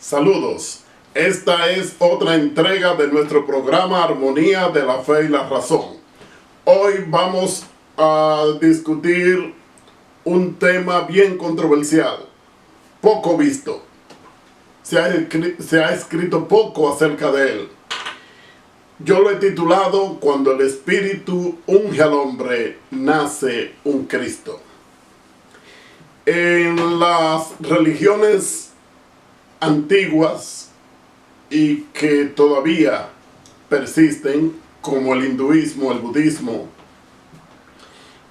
Saludos, esta es otra entrega de nuestro programa Armonía de la Fe y la Razón. Hoy vamos a discutir un tema bien controversial, poco visto. Se ha escrito poco acerca de él. Yo lo he titulado Cuando el Espíritu unge al hombre, nace un Cristo. En las religiones antiguas y que todavía persisten, como el hinduismo, el budismo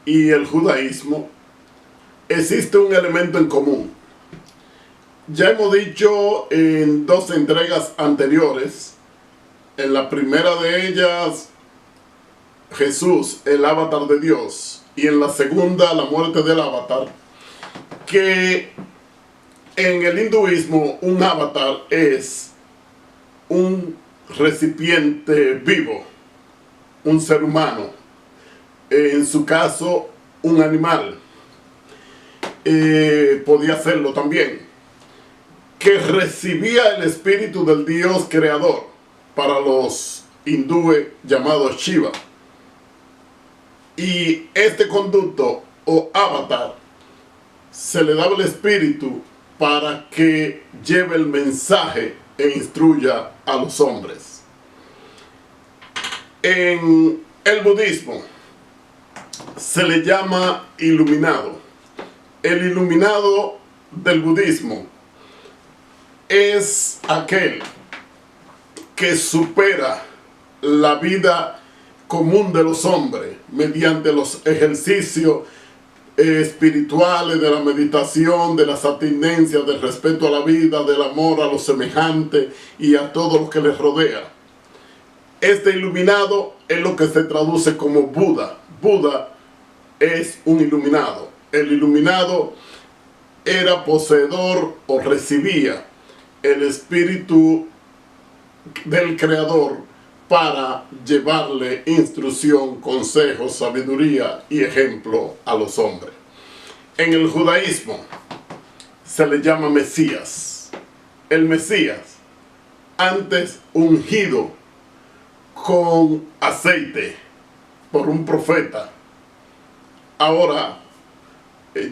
y el judaísmo, existe un elemento en común. Ya hemos dicho en dos entregas anteriores, en la primera de ellas, Jesús, el avatar de Dios, y en la segunda, la muerte del avatar, que en el hinduismo un avatar es un recipiente vivo, un ser humano, en su caso un animal, podía serlo también, que recibía el espíritu del Dios creador, para los hindúes llamado Shiva. Y este conducto o avatar se le daba el espíritu para que lleve el mensaje e instruya a los hombres. En el budismo se le llama iluminado. El iluminado del budismo es aquel que supera la vida común de los hombres mediante los ejercicios espirituales, de la meditación, de las abstinencias, del respeto a la vida, del amor a los semejantes y a todo lo que les rodea. Este iluminado es lo que se traduce como Buda. Buda es un iluminado. El iluminado era poseedor o recibía el espíritu del Creador para llevarle instrucción, consejo, sabiduría y ejemplo a los hombres. En el judaísmo se le llama Mesías. El Mesías, antes ungido con aceite por un profeta, ahora,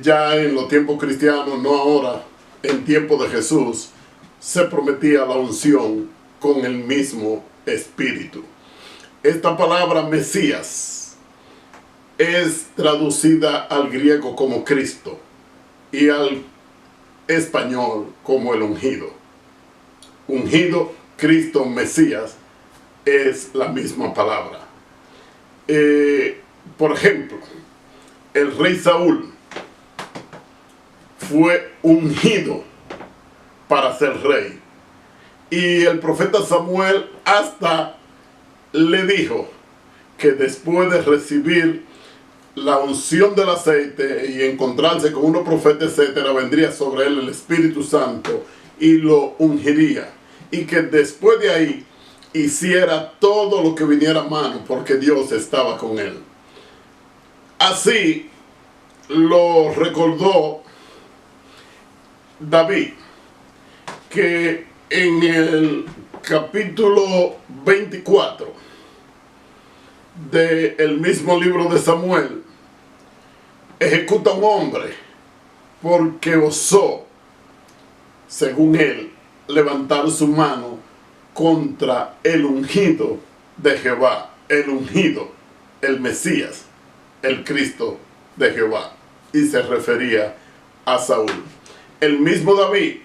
ya en los tiempos cristianos, no ahora, en tiempos de Jesús, se prometía la unción con el mismo Espíritu. Esta palabra Mesías es traducida al griego como Cristo y al español como el ungido. Ungido, Cristo, Mesías es la misma palabra. Por ejemplo, el rey Saúl fue ungido para ser rey. Y el profeta Samuel hasta le dijo que después de recibir la unción del aceite y encontrarse con unos profetas, etcétera, vendría sobre él el Espíritu Santo y lo ungiría. Y que después de ahí hiciera todo lo que viniera a mano, porque Dios estaba con él. Así lo recordó David, que en el capítulo 24 del mismo libro de Samuel, ejecuta a un hombre porque osó, según él, levantar su mano contra el ungido de Jehová, el ungido, el Mesías, el Cristo de Jehová, y se refería a Saúl. El mismo David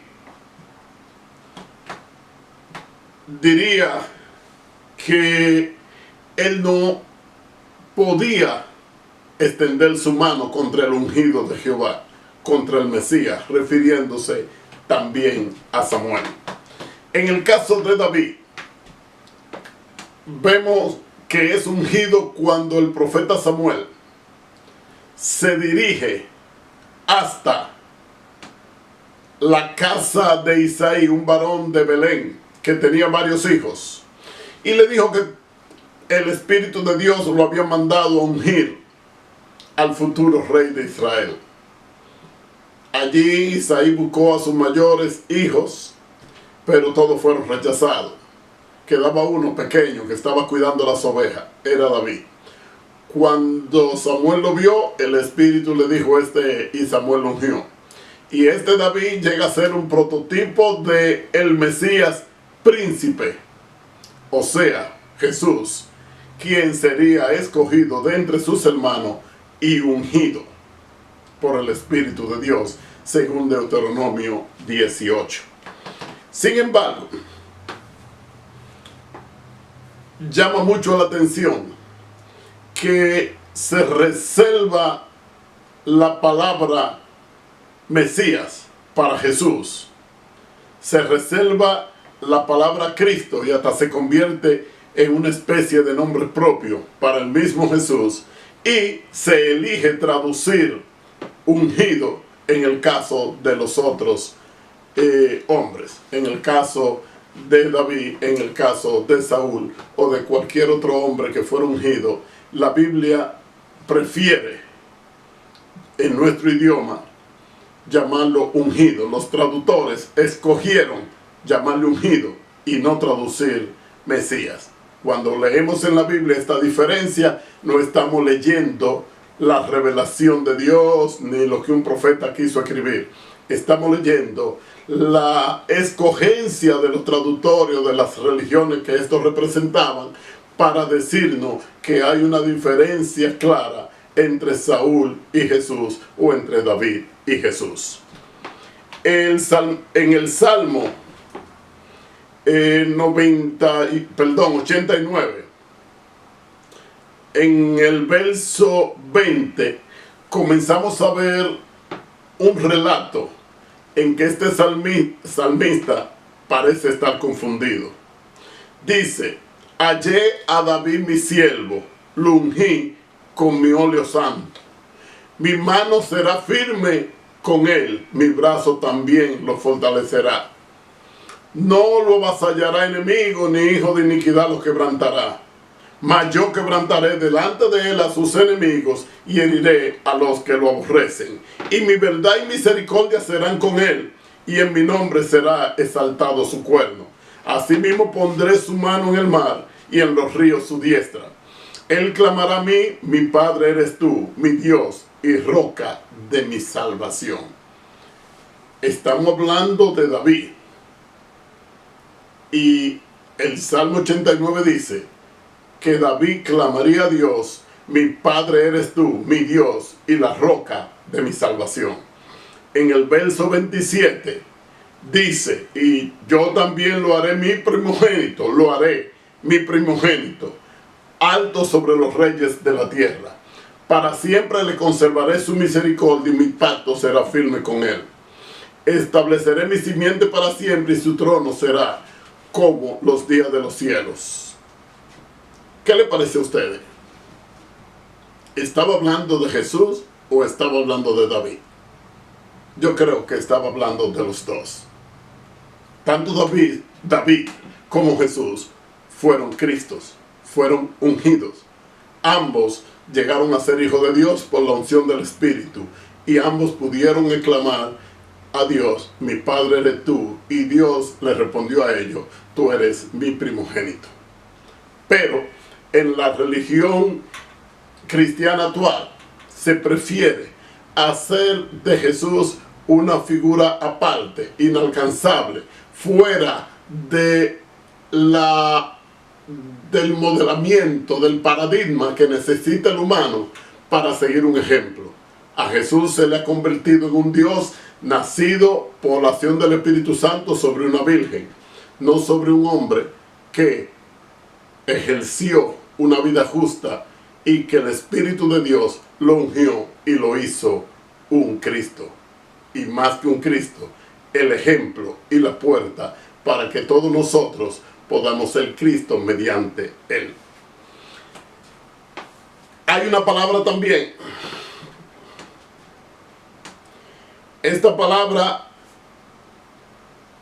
diría que él no podía extender su mano contra el ungido de Jehová, contra el Mesías, refiriéndose también a Samuel. En el caso de David, vemos que es ungido cuando el profeta Samuel se dirige hasta la casa de Isaí, un varón de Belén, que tenía varios hijos, y le dijo que el Espíritu de Dios lo había mandado a ungir al futuro rey de Israel. Allí Isaí buscó a sus mayores hijos pero todos fueron rechazados. Quedaba uno pequeño que estaba cuidando las ovejas, era David. Cuando Samuel lo vio, el Espíritu le dijo y Samuel lo ungió. Y David llega a ser un prototipo de el Mesías príncipe, o sea, Jesús, quien sería escogido de entre sus hermanos y ungido por el Espíritu de Dios, según Deuteronomio 18. Sin embargo, llama mucho la atención que se reserva la palabra Mesías para Jesús. Se reserva la palabra Cristo y hasta se convierte en una especie de nombre propio para el mismo Jesús. Y se elige traducir ungido en el caso de los otros hombres. En el caso de David, en el caso de Saúl o de cualquier otro hombre que fuera ungido, la Biblia prefiere en nuestro idioma llamarlo ungido. Los traductores escogieron llamarle ungido y no traducir Mesías. Cuando leemos en la Biblia esta diferencia, no estamos leyendo la revelación de Dios ni lo que un profeta quiso escribir. Estamos leyendo la escogencia de los traductorios de las religiones que estos representaban para decirnos que hay una diferencia clara entre Saúl y Jesús o entre David y Jesús. En el Salmo 89, en el verso 20, comenzamos a ver un relato en que este salmista parece estar confundido. Dice: hallé a David mi siervo, lo ungí con mi óleo santo. Mi mano será firme con él, mi brazo también lo fortalecerá. No lo avasallará enemigo, ni hijo de iniquidad lo quebrantará. Mas yo quebrantaré delante de él a sus enemigos y heriré a los que lo aborrecen. Y mi verdad y misericordia serán con él, y en mi nombre será exaltado su cuerno. Asimismo pondré su mano en el mar y en los ríos su diestra. Él clamará a mí: mi Padre eres tú, mi Dios y roca de mi salvación. Estamos hablando de David. Y el Salmo 89 dice que David clamaría a Dios: mi Padre eres tú, mi Dios y la roca de mi salvación. En el verso 27 dice: y yo también lo haré mi primogénito, lo haré mi primogénito, alto sobre los reyes de la tierra. Para siempre le conservaré su misericordia y mi pacto será firme con él. Estableceré mi simiente para siempre y su trono será como los días de los cielos. ¿Qué le parece a ustedes? ¿Estaba hablando de Jesús o estaba hablando de David? Yo creo que estaba hablando de los dos. Tanto David como Jesús fueron Cristos, fueron ungidos. Ambos llegaron a ser hijos de Dios por la unción del Espíritu y ambos pudieron exclamar a Dios: mi Padre eres tú, y Dios le respondió a ellos: tú eres mi primogénito. Pero en la religión cristiana actual se prefiere hacer de Jesús una figura aparte, inalcanzable, fuera de del modelamiento, del paradigma que necesita el humano para seguir un ejemplo. A Jesús se le ha convertido en un Dios nacido por la acción del Espíritu Santo sobre una virgen, no sobre un hombre que ejerció una vida justa y que el Espíritu de Dios lo ungió y lo hizo un Cristo. Y más que un Cristo, el ejemplo y la puerta para que todos nosotros podamos ser Cristo mediante Él. Hay una palabra también. Esta palabra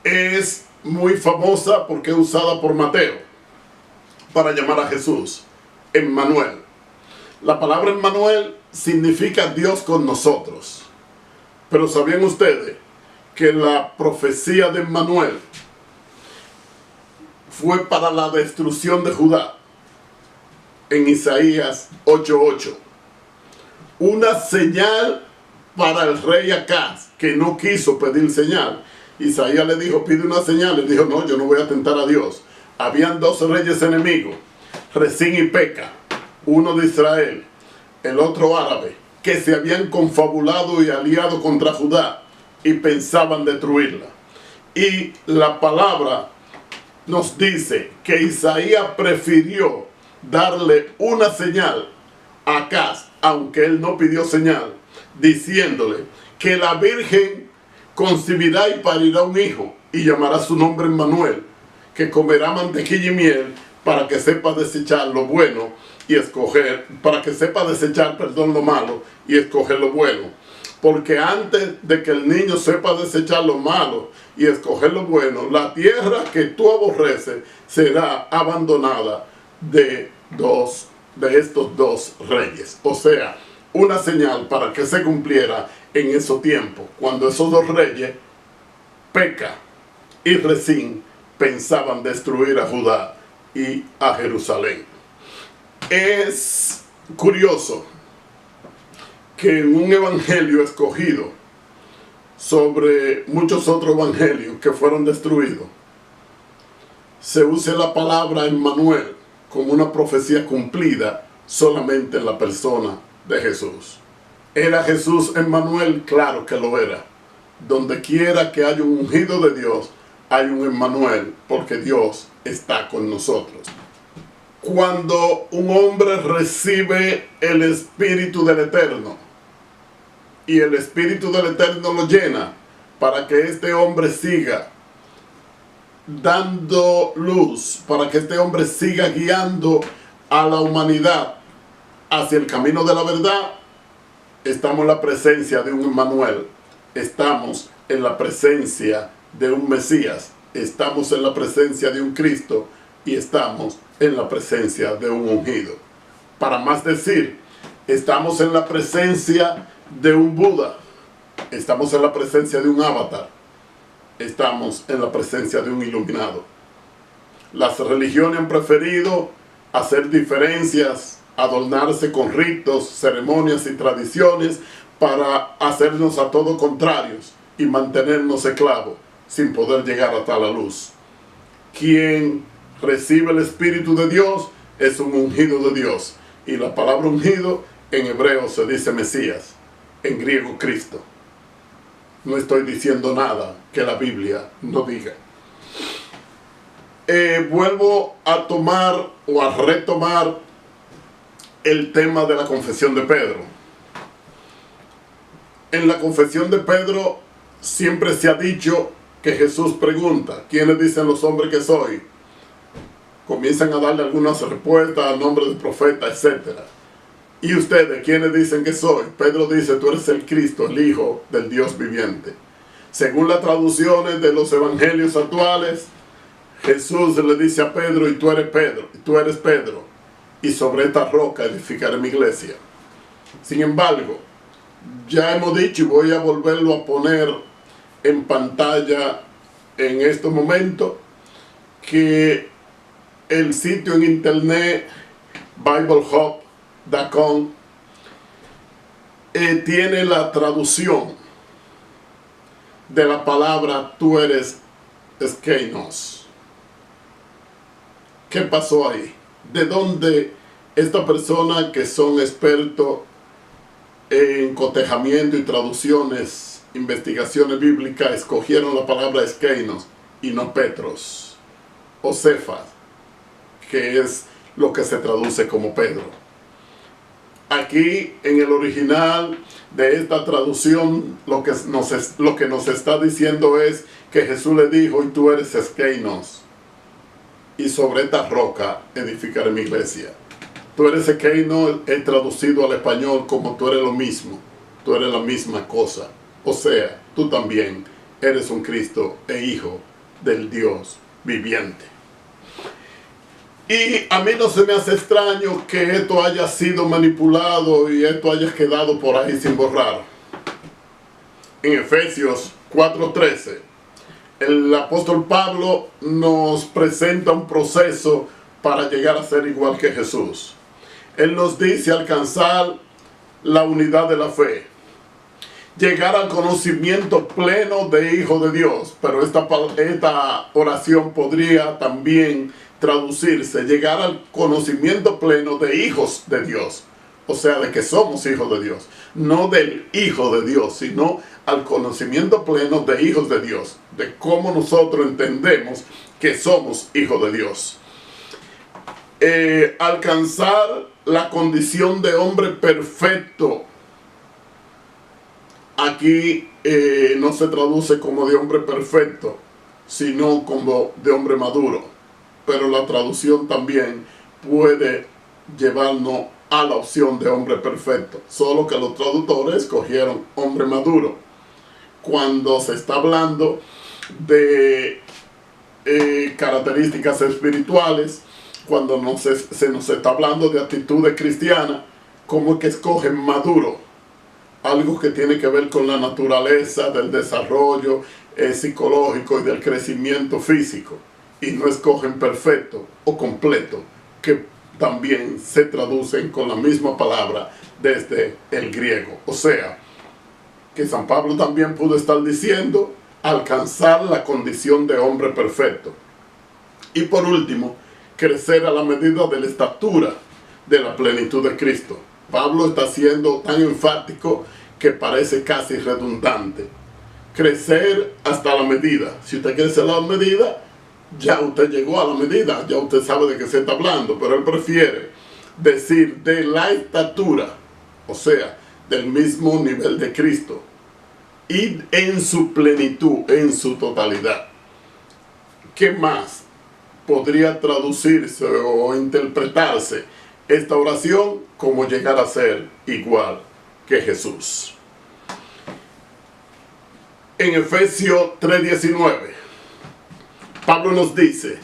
es muy famosa porque es usada por Mateo para llamar a Jesús: Emmanuel. La palabra Emmanuel significa Dios con nosotros. Pero ¿sabían ustedes que la profecía de Emmanuel fue para la destrucción de Judá, en Isaías 8:8. Una señal para el rey Acaz, que no quiso pedir señal. Isaías le dijo, pide una señal. Él dijo, no, yo no voy a tentar a Dios. Habían dos reyes enemigos, Resín y Peca, uno de Israel, el otro árabe, que se habían confabulado y aliado contra Judá y pensaban destruirla. Y la palabra nos dice que Isaías prefirió darle una señal a Acaz, aunque él no pidió señal, diciéndole que la Virgen concebirá y parirá un hijo y llamará su nombre Emmanuel, que comerá mantequilla y miel para que sepa desechar lo bueno y escoger, lo malo y escoger lo bueno. Porque antes de que el niño sepa desechar lo malo y escoger lo bueno, la tierra que tú aborreces será abandonada de estos dos reyes. O sea, una señal para que se cumpliera en esos tiempos, cuando esos dos reyes, Peca y Resín, pensaban destruir a Judá y a Jerusalén. Es curioso que en un evangelio escogido sobre muchos otros evangelios que fueron destruidos, se use la palabra Emmanuel como una profecía cumplida solamente en la persona de Jesús. ¿Era Jesús Emmanuel? Claro que lo era. Donde quiera que haya un ungido de Dios, hay un Emmanuel, porque Dios está con nosotros. Cuando un hombre recibe el Espíritu del Eterno, y el Espíritu del Eterno lo llena, para que este hombre siga dando luz, para que este hombre siga guiando a la humanidad hacia el camino de la verdad, estamos en la presencia de un Emmanuel, estamos en la presencia de un Mesías, estamos en la presencia de un Cristo y estamos en la presencia de un ungido. Para más decir, estamos en la presencia de un Buda, estamos en la presencia de un avatar, estamos en la presencia de un iluminado. Las religiones han preferido hacer diferencias, adornarse con ritos, ceremonias y tradiciones para hacernos a todo contrarios y mantenernos esclavos sin poder llegar hasta la luz. Quien recibe el Espíritu de Dios es un ungido de Dios, y la palabra ungido en hebreo se dice Mesías, en griego Cristo. No estoy diciendo nada que la Biblia no diga. Vuelvo a tomar o a retomar el tema de la confesión de Pedro. En la confesión de Pedro siempre se ha dicho que Jesús pregunta, ¿quiénes dicen los hombres que soy? Comienzan a darle algunas respuestas al nombre del profeta, etc. ¿Y ustedes quiénes dicen que soy? Pedro dice, tú eres el Cristo, el Hijo del Dios viviente. Según las traducciones de los evangelios actuales, Jesús le dice a Pedro, y tú eres Pedro, y sobre esta roca edificaré mi iglesia. Sin embargo, ya hemos dicho, y voy a volverlo a poner en pantalla en estos momentos, que el sitio en internet BibleHub.com tiene la traducción de la palabra tú eres Skeinos. ¿Qué pasó ahí? ¿De dónde esta persona que son expertos en cotejamiento y traducciones, investigaciones bíblicas, escogieron la palabra Skeinos y no Petros o Cefas, que es lo que se traduce como Pedro? Aquí en el original de esta traducción lo que nos está diciendo es que Jesús le dijo, y tú eres Skeinos, y sobre esta roca edificaré mi iglesia. Tú eres Skeinos, he traducido al español como tú eres lo mismo, tú eres la misma cosa. O sea, tú también eres un Cristo e hijo del Dios viviente. Y a mí no se me hace extraño que esto haya sido manipulado y esto haya quedado por ahí sin borrar. En Efesios 4:13, el apóstol Pablo nos presenta un proceso para llegar a ser igual que Jesús. Él nos dice alcanzar la unidad de la fe, llegar al conocimiento pleno de Hijo de Dios, pero esta oración podría también traducirse, llegar al conocimiento pleno de hijos de Dios, o sea, de que somos hijos de Dios, no del Hijo de Dios, sino al conocimiento pleno de hijos de Dios, de cómo nosotros entendemos que somos hijos de Dios. Alcanzar la condición de hombre perfecto. Aquí no se traduce como de hombre perfecto, sino como de hombre maduro. Pero la traducción también puede llevarnos a la opción de hombre perfecto. Solo que los traductores escogieron hombre maduro. Cuando se está hablando de características espirituales, cuando se nos está hablando de actitudes cristianas, ¿cómo es que escogen maduro? Algo que tiene que ver con la naturaleza, del desarrollo psicológico y del crecimiento físico. Y no escogen perfecto o completo, que también se traducen con la misma palabra desde el griego. O sea, que San Pablo también pudo estar diciendo alcanzar la condición de hombre perfecto. Y por último, crecer a la medida de la estatura de la plenitud de Cristo. Pablo está siendo tan enfático que parece casi redundante. Crecer hasta la medida. Si usted crece a la medida, ya usted llegó a la medida, ya usted sabe de qué se está hablando, pero él prefiere decir de la estatura, o sea, del mismo nivel de Cristo, y en su plenitud, en su totalidad. ¿Qué más podría traducirse o interpretarse esta oración como llegar a ser igual que Jesús? En Efesios 3:19, Pablo nos dice,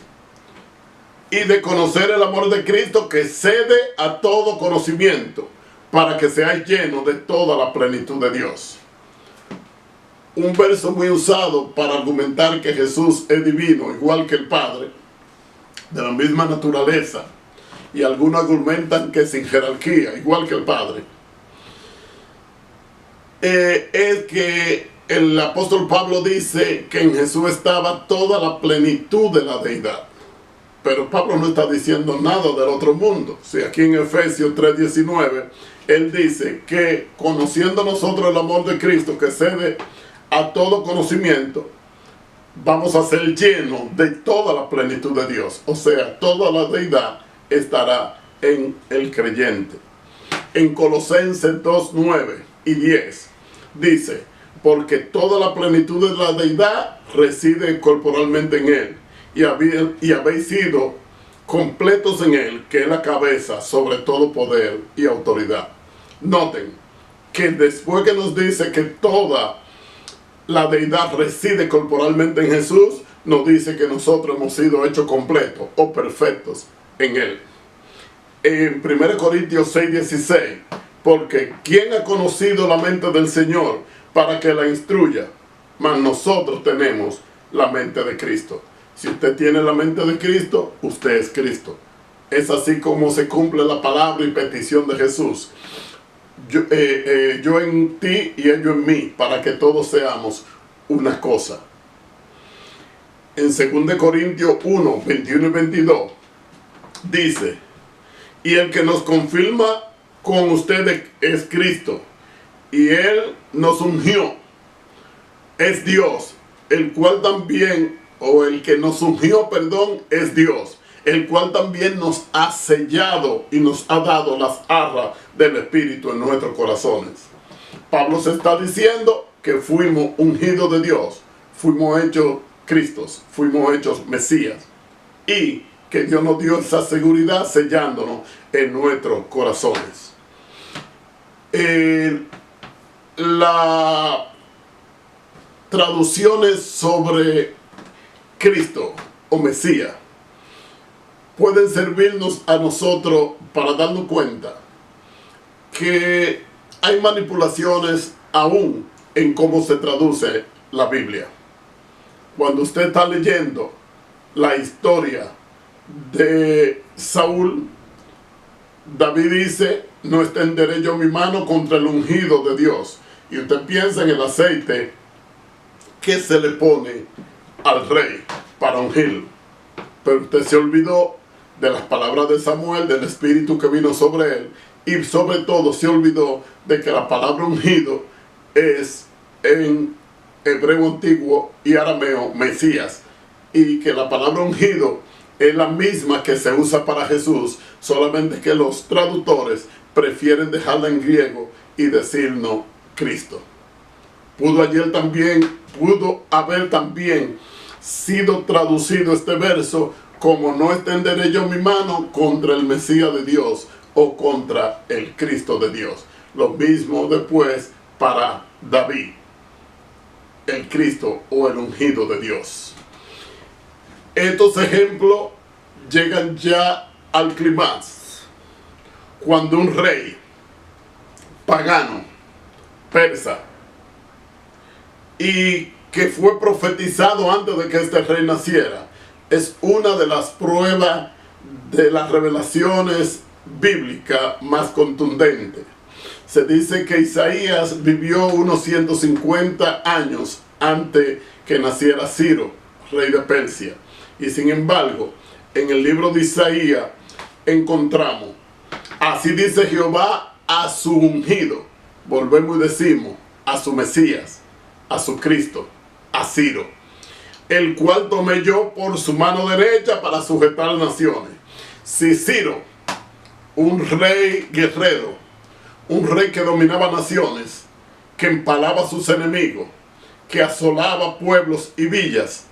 y de conocer el amor de Cristo que excede a todo conocimiento, para que seáis llenos de toda la plenitud de Dios. Un verso muy usado para argumentar que Jesús es divino, igual que el Padre, de la misma naturaleza, y algunos argumentan que sin jerarquía, igual que el Padre, es que el apóstol Pablo dice que en Jesús estaba toda la plenitud de la deidad. Pero Pablo no está diciendo nada del otro mundo. Si aquí en Efesios 3:19, él dice que conociendo nosotros el amor de Cristo que excede a todo conocimiento, vamos a ser llenos de toda la plenitud de Dios. O sea, toda la deidad estará en el creyente. En Colosenses 2:9 y 10 dice, porque toda la plenitud de la deidad reside corporalmente en él, y habéis sido completos en él, que es la cabeza sobre todo poder y autoridad. Noten que después que nos dice que toda la deidad reside corporalmente en Jesús, nos dice que nosotros hemos sido hechos completos o perfectos en él. En 1 Corintios 6:16, porque ¿quién ha conocido la mente del Señor para que la instruya? Mas nosotros tenemos la mente de Cristo. Si usted tiene la mente de Cristo, usted es Cristo. Es así como se cumple la palabra y petición de Jesús. Yo en ti y ellos en mí, para que todos seamos una cosa. En 2 Corintios 1, 21 y 22, dice, y el que nos confirma con ustedes es Cristo, y Él nos ungió, es Dios, el cual también, o el que nos ungió, perdón, es Dios, el cual también nos ha sellado y nos ha dado las arras del Espíritu en nuestros corazones. Pablo se está diciendo que fuimos ungidos de Dios, fuimos hechos Cristos, fuimos hechos Mesías, y que Dios nos dio esa seguridad sellándonos en nuestros corazones. Las traducciones sobre Cristo o Mesías pueden servirnos a nosotros para darnos cuenta que hay manipulaciones aún en cómo se traduce la Biblia. Cuando usted está leyendo la historia de Saúl, David dice, no extenderé yo mi mano contra el ungido de Dios. Y usted piensa en el aceite que se le pone al rey para ungirlo. Pero usted se olvidó de las palabras de Samuel, del espíritu que vino sobre él, y sobre todo se olvidó de que la palabra ungido es en hebreo antiguo y arameo Mesías, y que la palabra ungido es la misma que se usa para Jesús, solamente que los traductores prefieren dejarla en griego y decirnos Cristo. Pudo haber también sido traducido este verso como no extenderé yo mi mano contra el Mesías de Dios o contra el Cristo de Dios. Lo mismo después para David, el Cristo o el ungido de Dios. Estos ejemplos llegan ya al clímax, cuando un rey pagano, persa, y que fue profetizado antes de que este rey naciera, es una de las pruebas de las revelaciones bíblicas más contundentes. Se dice que Isaías vivió unos 150 años antes que naciera Ciro, rey de Persia. Y sin embargo, en el libro de Isaías encontramos, así dice Jehová a su ungido, volvemos y decimos, a su Mesías, a su Cristo, a Ciro, el cual tomé yo por su mano derecha para sujetar naciones. Si Ciro, un rey guerrero, un rey que dominaba naciones, que empalaba a sus enemigos, que asolaba pueblos y villas,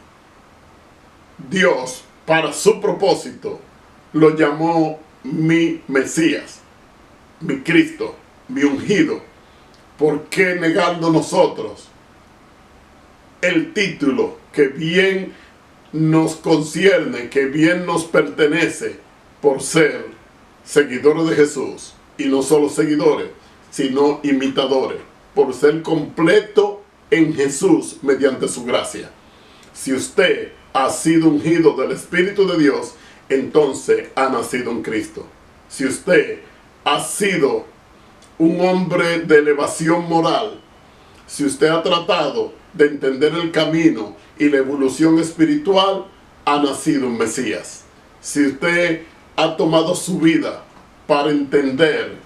Dios, para su propósito, lo llamó mi Mesías, mi Cristo, mi ungido. ¿Por qué negarnos nosotros el título que bien nos concierne, que bien nos pertenece por ser seguidores de Jesús? Y no solo seguidores, sino imitadores, por ser completo en Jesús mediante su gracia. Si usted ha sido ungido del Espíritu de Dios, entonces ha nacido en Cristo. Si usted ha sido un hombre de elevación moral, si usted ha tratado de entender el camino y la evolución espiritual, ha nacido un Mesías. Si usted ha tomado su vida para entender,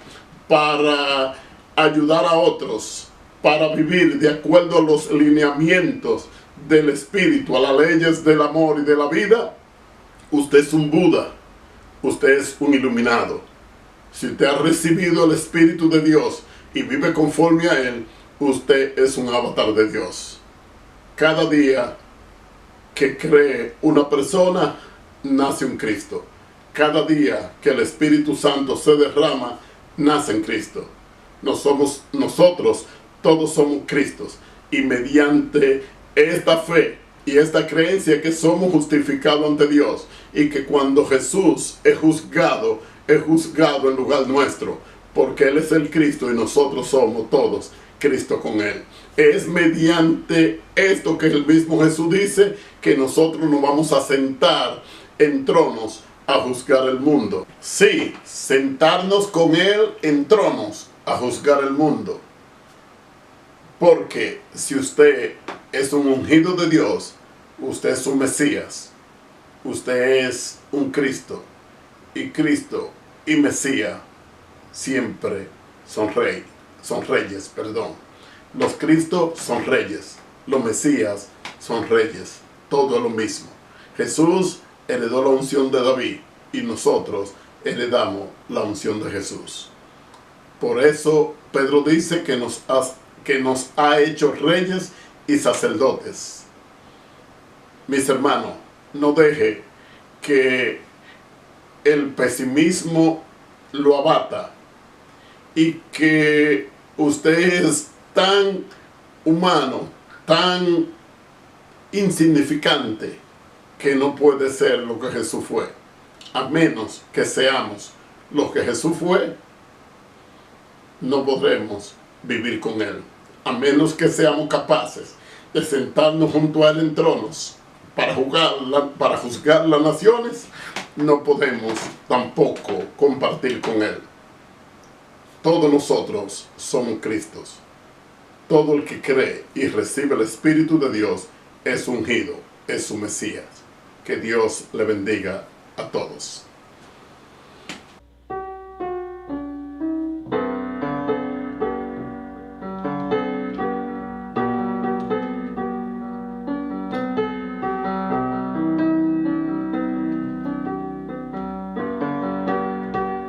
para ayudar a otros, para vivir de acuerdo a los lineamientos del Espíritu, a las leyes del amor y de la vida, usted es un Buda, usted es un iluminado. Si usted ha recibido el Espíritu de Dios y vive conforme a Él, usted es un avatar de Dios. Cada día que cree una persona, nace un Cristo. Cada día que el Espíritu Santo se derrama, nace en Cristo. Nosotros todos somos Cristos, y mediante esta fe y esta creencia que somos justificados ante Dios, y que cuando Jesús es juzgado en lugar nuestro, porque Él es el Cristo y nosotros somos todos Cristo con Él. Es mediante esto que el mismo Jesús dice que nosotros nos vamos a sentar en tronos a juzgar el mundo. Sí, sentarnos con Él en tronos a juzgar el mundo. Porque si usted es un ungido de Dios, usted es un Mesías, usted es un Cristo, y Cristo y Mesías siempre son reyes. Los Cristos son reyes, los Mesías son reyes, todo es lo mismo. Jesús heredó la unción de David y nosotros heredamos la unción de Jesús. Por eso Pedro dice que nos ha hecho reyes y sacerdotes. Mis hermanos, no deje que el pesimismo lo abata y que usted es tan humano, tan insignificante, que no puede ser lo que Jesús fue. A menos que seamos lo que Jesús fue, no podremos vivir con Él. A menos que seamos capaces de sentarnos junto a Él en tronos para juzgar las naciones, no podemos tampoco compartir con Él. Todos nosotros somos Cristos. Todo el que cree y recibe el Espíritu de Dios es ungido, es su Mesías. Que Dios le bendiga a todos.